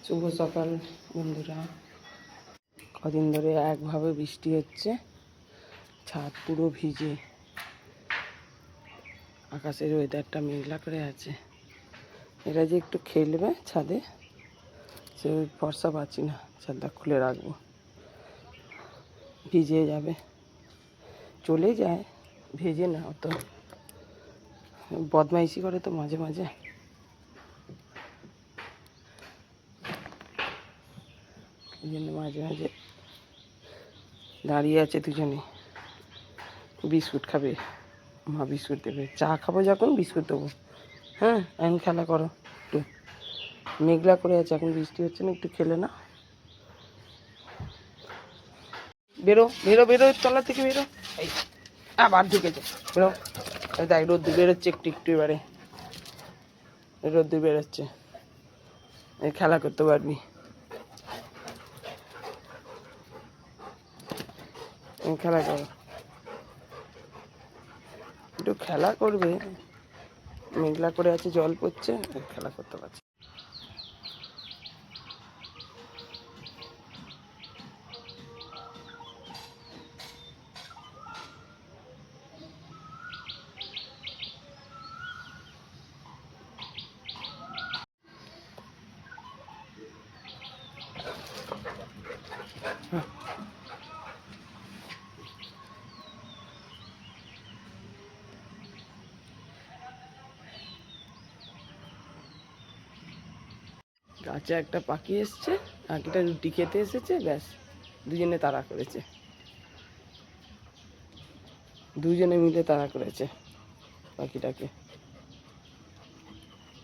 শুভ সকাল বন্ধুরা। কদিন ধরে একভাবে বৃষ্টি হচ্ছে, ছাদ পুরো ভিজে, আকাশের ওয়েদারটা মেঘলা করে আছে। এরা যে একটু খেলবে ছাদে, সে ভরসা পাচ্ছি না। ছাদটা খুলে রাখবো, ভিজে যাবে। চলে যায়, ভেজে না, অত বদমাইশি করে তো মাঝে মাঝে। এই জন্য মাঝে মাঝে দাঁড়িয়ে আছে দুজনে, বিস্কুট খাবে, মা বিস্কুট দেবে। চা খাবো যখন বিস্কুট দেবো। হ্যাঁ, এখন খেলা করো একটু। মেঘলা করে আছে, এখন বৃষ্টি হচ্ছে না, একটু খেলে না। বেরো বেরো বেরো, তলা থেকে বেরো। এই আবার ঢুকেছে, বেরো। দেখ রোদ্দুর বেরোচ্ছে একটু একটু, এবারে রোদ্দুর বেরোচ্ছে, খেলা করতে পারবি। খেলা করো, একটু খেলা করবে। মেঘলা করে আছে, জল পড়ছে, খেলা করতে পারছে। গাছে একটা পাখি এসছে, পাখিটা রুটি খেতে এসেছে, ব্যাস দুজনে তাড়া করেছে, দুজনে মিলে তাড়া করেছে পাখিটাকে।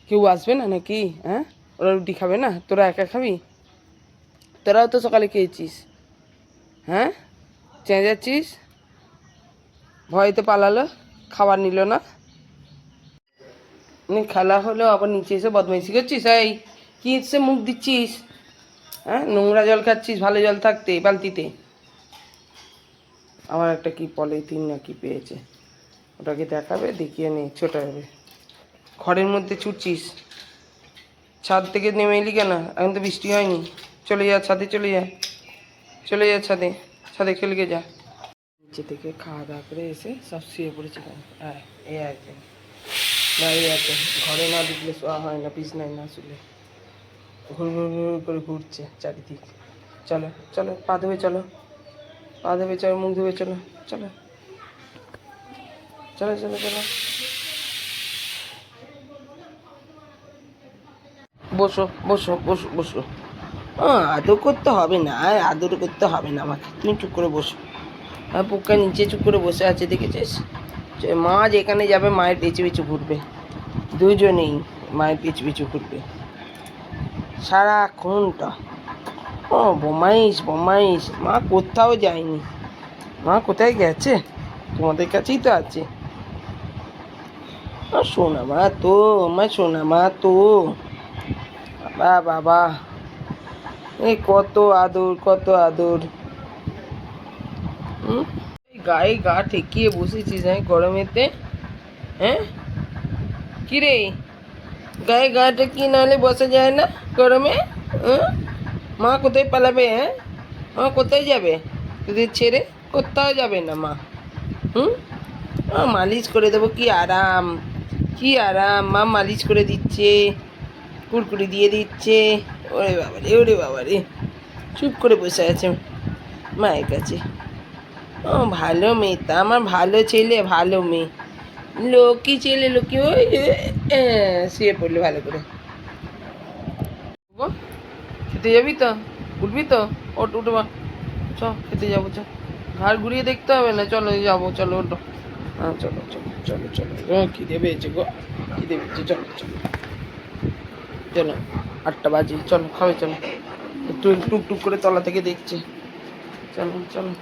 কেউ আসবে না নাকি? হ্যাঁ, ওরা রুটি খাবে না, তোরা একা খাবি? তোরাও তো সকালে খেয়েছিস। হ্যাঁ, চেঁচাচ্ছিস, ভয়তে পালালো, খাবার নিল না। খেলা হলো, আবার নিচে এসে বদমাইশি করছিস। এই কি এসে মুখ দিচ্ছিস? হ্যাঁ, নোংরা জল খাচ্ছিস, ভালো জল থাকতে বালতিতে। আমার একটা কি পলিথিন না কি পেয়েছে, ওটাকে দেখাবে, দেখিয়ে নে, ছোট হবে। ঘরের মধ্যে ছুটছিস, ছাদ থেকে নেমে এলি কেন? এখন তো বৃষ্টি হয়নি। চলে যা ছাদে, চলে যা, চলে যা ছাদে, ছাদে খেলকে যা। নিচে থেকে খাওয়া দাওয়া করে এসে সব শুয়ে পড়েছে। হ্যাঁ, এই আছে, দাঁড়িয়ে আছে। ঘরে না ঢুকলে শোয়া হয় না, বিছনায় না শুলে ঘুর ঘুর ঘুর করে ঘুরছে চারিদিক। চলো চলো, পা ধুবে চলো, পা ধুবে চলো, মুখ ধুবে চলো, চলো চলো চলো চলো। বসো বসো বসো বসো। আদর করতে হবে না, আদর করতে হবে না আমাকে, তুমি চুপ করে বসো। আর পোকা নিচে চুপ করে বসে আছে, দেখেছিস? মা যেখানে যাবে মায়ের পিছু পিছু ঘুরবে, দুজনেই মায়ের পিছু পিছু ঘুরবে সারাক্ষণটা। ও বোমাইশ বোমাইশ, মা কোথাও যায়নি। মা কোথায় গেছে? তোমাদের কাছেই তো আছে। সোনা মা তো, আমার সোনা মা তো। বাবা বাবা, এই কত আদর, কত আদর। গায়ে গা ঠেকিয়ে বসেছিস, হ্যাঁ, গরমেতে? হ্যাঁ, কিরে, গায়ে গা ঠেকিয়ে নাহলে বসা যায় না গরমে? মা কোথায় পালাবে? হ্যাঁ, মা কোথায় যাবে তোদের ছেড়ে? কোথাও যাবে না মা। মালিশ করে দেবো, কি আরাম, কি আরাম। মা মালিশ করে দিচ্ছে, কুড়কুড়ি দিয়ে দিচ্ছে। ওরে বাবারে, ওরে বাবারে, চুপ করে বসে আছে মায়ের কাছে। ও ভালো মেয়ে, তা আমার ভালো ছেলে, ভালো মেয়ে, লক্ষ্মী ছেলে, লক্ষ্মী। ওই শুয়ে পড়লে ভালো করে। খেতে যাবি তো? উঠবি তো? ওট, উঠে বা, চ খেতে যাবো, চ। ঘাড় ঘুরিয়ে দেখতে হবে না, চলো যাবো, চলো ওটো। হ্যাঁ চলো চলো চলো চলো, খিদে পেয়েছে গো, খিদে পেয়েছে, চলো চলো চলো। 8টা বাজে, চলো খাবে, চলো। একটু টুক টুক করে তলা থেকে দেখছে, চলো চলো।